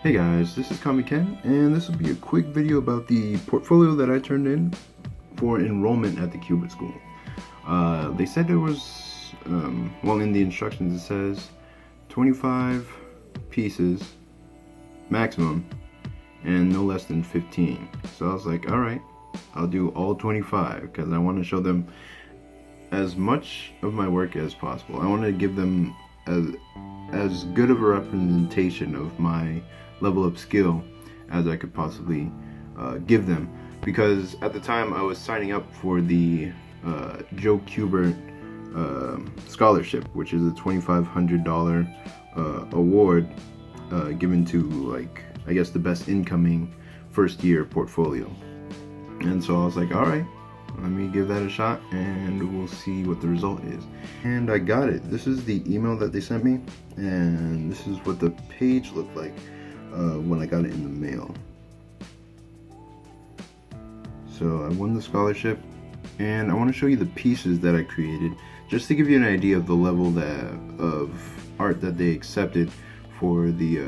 Hey guys, this is Kami Ken, and this will be a quick video about the portfolio that I turned in for enrollment at the Kubert school. They said there was, well, in the instructions it says 25 pieces maximum and no less than 15. So I was like, alright, I'll do all 25 because I want to show them as much of my work as possible. I want to give them as good of a representation of my level of skill as I could possibly give them, because at the time I was signing up for the Joe Kubert scholarship, which is a $2,500 award given to, like, I guess the best incoming first year portfolio. And so I was like, alright, let me give that a shot and we'll see what the result is. And I got it. This is the email that they sent me, and this is what the page looked like when I got it in the mail. So I won the scholarship, and I want to show you the pieces that I created just to give you an idea of the level of art that they accepted for the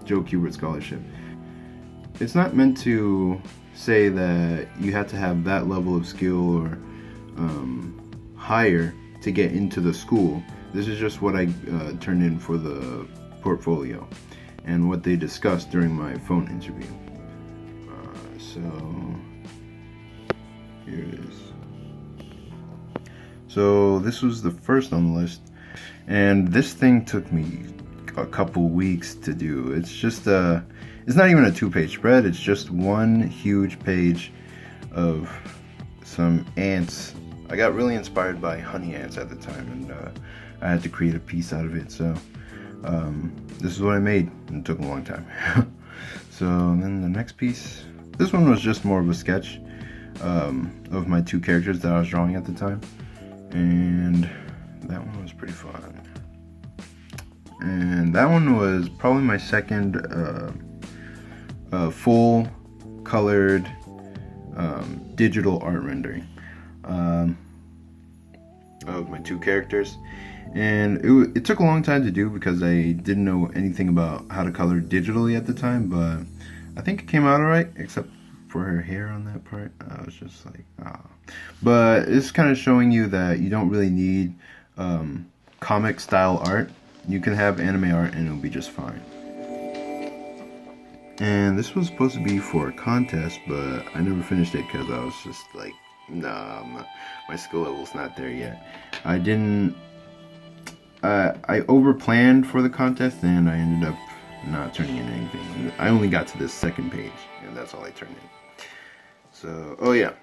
Joe Kubert scholarship. It's not meant to say that you have to have that level of skill or higher to get into the school. This is just what I turned in for the portfolio and what they discussed during my phone interview. So here it is. So this was the first on the list, and this thing took me a couple weeks to do. It's just it's not even a 2-page spread, it's just one huge page of some ants. I got really inspired by honey ants at the time, and I had to create a piece out of it. So this is what I made, and it took a long time. So then the next piece, this one was just more of a sketch of my two characters that I was drawing at the time, and that one was pretty fun. And that one was probably my second full colored digital art rendering of my two characters. And it took a long time to do because I didn't know anything about how to color digitally at the time, but I think it came out alright, except for her hair on that part. I was just like, ah. But it's kind of showing you that you don't really need comic style art. You can have anime art and it'll be just fine. And this was supposed to be for a contest, but I never finished it because I was just like, nah, my skill level's not there yet. I over-planned for the contest, and I ended up not turning in anything. I only got to this second page, and that's all I turned in. So, oh yeah,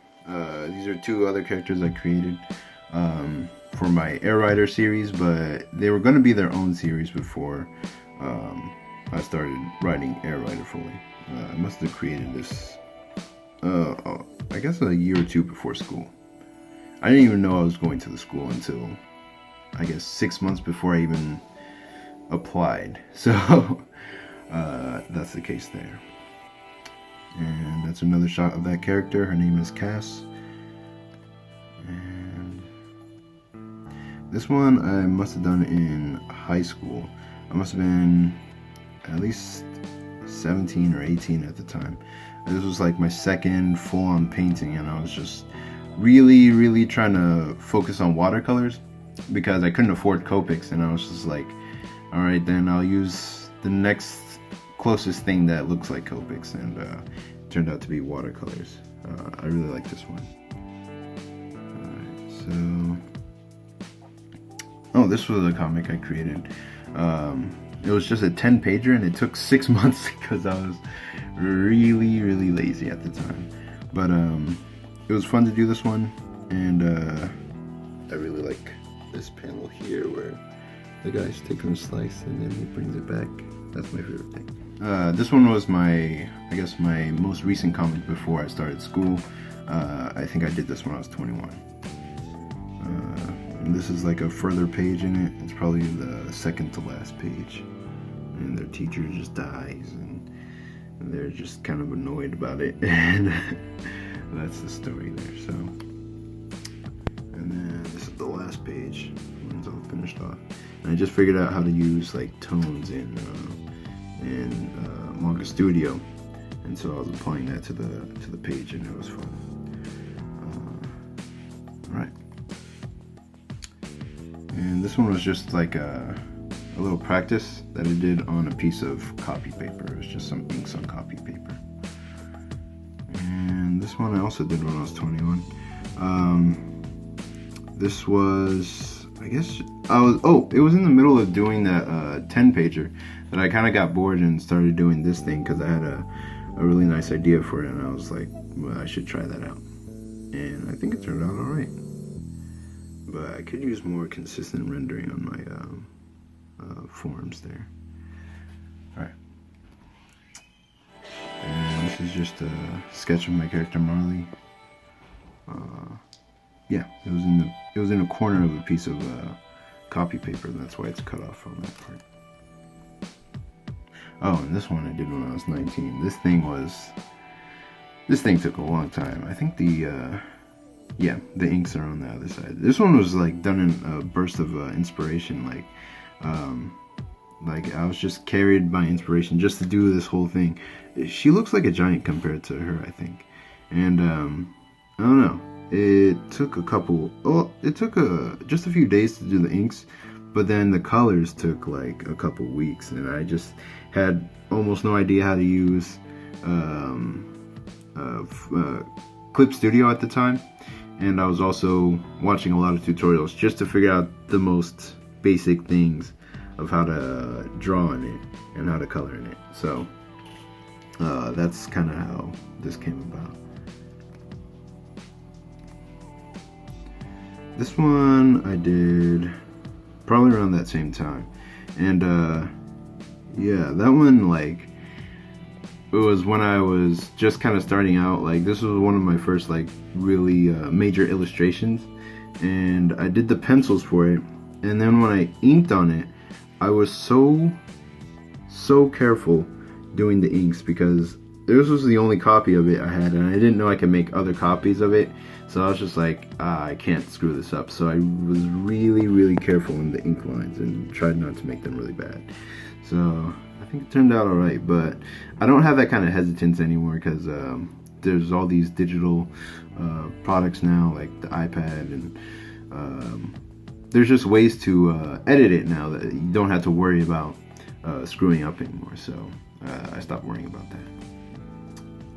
these are two other characters I created for my Air Rider series, but they were going to be their own series before I started writing Air Rider fully. I must have created this, I guess a year or two before school. I didn't even know I was going to the school until, I guess, 6 months before I even applied. So that's the case there. And that's another shot of that character. Her name is Cass. And this one I must have done in high school. I must have been at least 17 or 18 at the time. This was like my second full-on painting, and I was just really trying to focus on watercolors because I couldn't afford Copics, and I was just like, alright, then I'll use the next closest thing that looks like Copics, and it turned out to be watercolors. I really like this one. Alright, so oh, this was a comic I created. It was just a 10-pager, and it took 6 months because I was really lazy at the time. But it was fun to do this one, and I really like this panel here where the guy's taking a slice and then he brings it back. That's my favorite thing. This one was my most recent comic before I started school. I think I did this when I was 21. And this is like a further page in it. It's probably the second to last page. And their teacher just dies, and they're just kind of annoyed about it. And that's the story there. So, and then this is the last page when it's all finished off. And I just figured out how to use like tones in in Manga Studio, and so I was applying that to the page, and it was fun. All right, and this one was just like a little practice that I did on a piece of copy paper. It was just some inks on copy paper. And this one I also did when I was 21. This was, I guess, it was in the middle of doing that 10-pager that I kind of got bored and started doing this thing because I had a really nice idea for it, and I was like, well, I should try that out. And I think it turned out alright. But I could use more consistent rendering on my forms there. Alright. And this is just a sketch of my character Marley. Yeah, it was in a corner of a piece of copy paper, and that's why it's cut off from that part. Oh, and this one I did when I was 19. This thing took a long time. I think the inks are on the other side. This one was like done in a burst of inspiration, like I was just carried by inspiration just to do this whole thing. She looks like a giant compared to her, I think. And I don't know. It took just a few days to do the inks, but then the colors took like a couple weeks, and I just had almost no idea how to use Clip Studio at the time, and I was also watching a lot of tutorials just to figure out the most basic things of how to draw in it and how to color in it. So that's kind of how this came about. This one I did probably around that same time, and yeah, that one, like, it was when I was just kind of starting out. Like, this was one of my first like really major illustrations, and I did the pencils for it, and then when I inked on it, I was so careful doing the inks because this was the only copy of it I had, and I didn't know I could make other copies of it. So I was just like, I can't screw this up. So I was really careful in the ink lines and tried not to make them really bad. So I think it turned out alright, but I don't have that kind of hesitance anymore because there's all these digital products now, like the iPad, and there's just ways to edit it now that you don't have to worry about screwing up anymore. So I stopped worrying about that.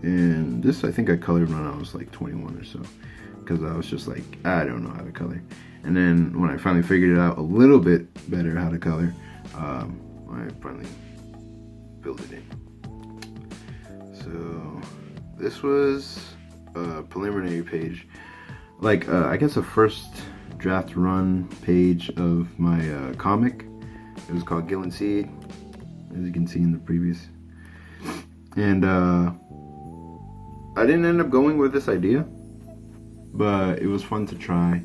And this I think I colored when I was like 21 or so, because I was just like, I don't know how to color. And then when I finally figured it out a little bit better how to color, I finally filled it in. So this was a preliminary page, like I guess a first draft run page of my comic. It was called Gill and Seed, as you can see in the previous. And I didn't end up going with this idea, but it was fun to try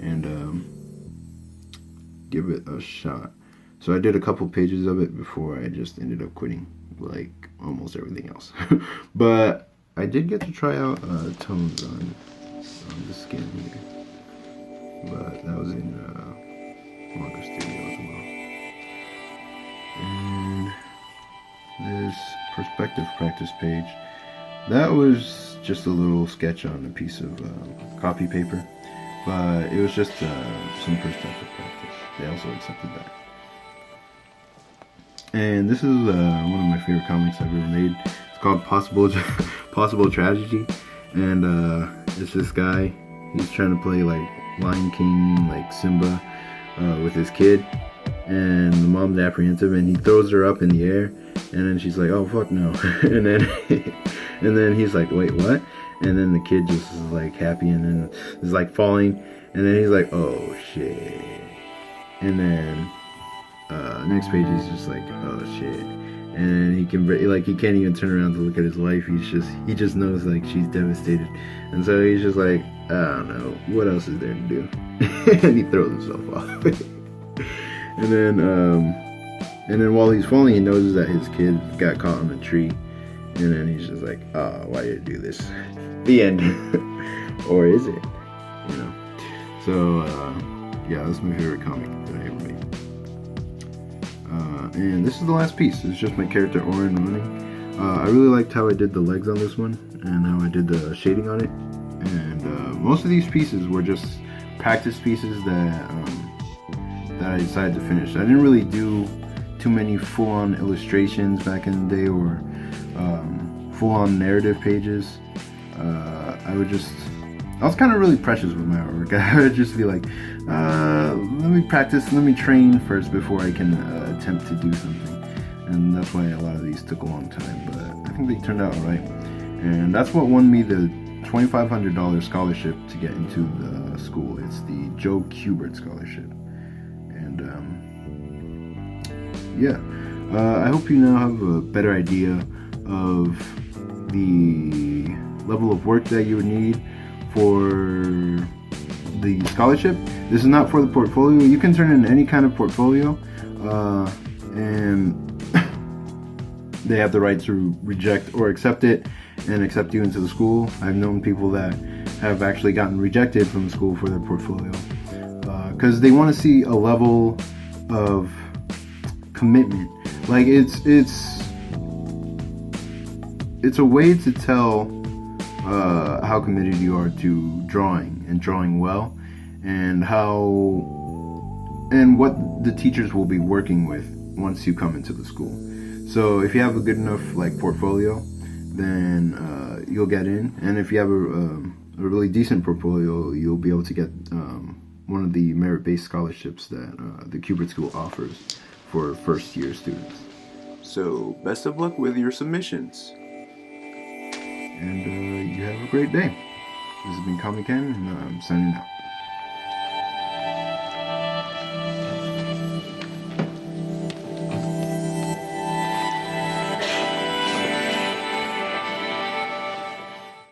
and give it a shot. So I did a couple pages of it before I just ended up quitting, like almost everything else. But I did get to try out tones on the skin here, but that was in Manga Studio as well. And this perspective practice page, that was just a little sketch on a piece of copy paper, but it was just some perspective practice. They also accepted that. And this is one of my favorite comics I've ever made. It's called Possible Tragedy, and it's this guy. He's trying to play like Lion King, like Simba, with his kid, and the mom's apprehensive, and he throws her up in the air, and then she's like, "Oh fuck no!" and then he's like, "Wait, what?" And then the kid just is like happy, and then is like falling, and then he's like, "Oh shit!" And then next page he's just like, "Oh shit!" And he can't even turn around to look at his wife. He just knows like she's devastated, and so he's just like, I don't know, what else is there to do? And he throws himself off. And then while he's falling, he notices that his kid got caught on a tree, and then he's just like, "Oh, why did I do this?" The end. Or is it? You know. So yeah, that's my favorite comic that I ever made. And this is the last piece. It's just my character Oren running. I really liked how I did the legs on this one and how I did the shading on it. And most of these pieces were just practice pieces that I decided to finish. I didn't really do too many full-on illustrations back in the day or full-on narrative pages. I was kind of really precious with my artwork. I would just be like, let me practice, let me train first before I can attempt to do something. And that's why a lot of these took a long time, but I think they turned out alright. And that's what won me the $2,500 scholarship to get into the school. It's the Joe Kubert scholarship. And I hope you now have a better idea of the level of work that you would need for the scholarship. This is not for the portfolio. You can turn in any kind of portfolio, and they have the right to reject or accept it and accept you into the school. I've known people that have actually gotten rejected from the school for their portfolio because they want to see a level of commitment. Like it's a way to tell how committed you are to drawing and drawing well, and what the teachers will be working with once you come into the school. So if you have a good enough portfolio, then you'll get in, and if you have a really decent portfolio, you'll be able to get one of the merit-based scholarships that the Kubert School offers for first-year students. So best of luck with your submissions, and you have a great day. This has been Comic Ken, and I'm signing out.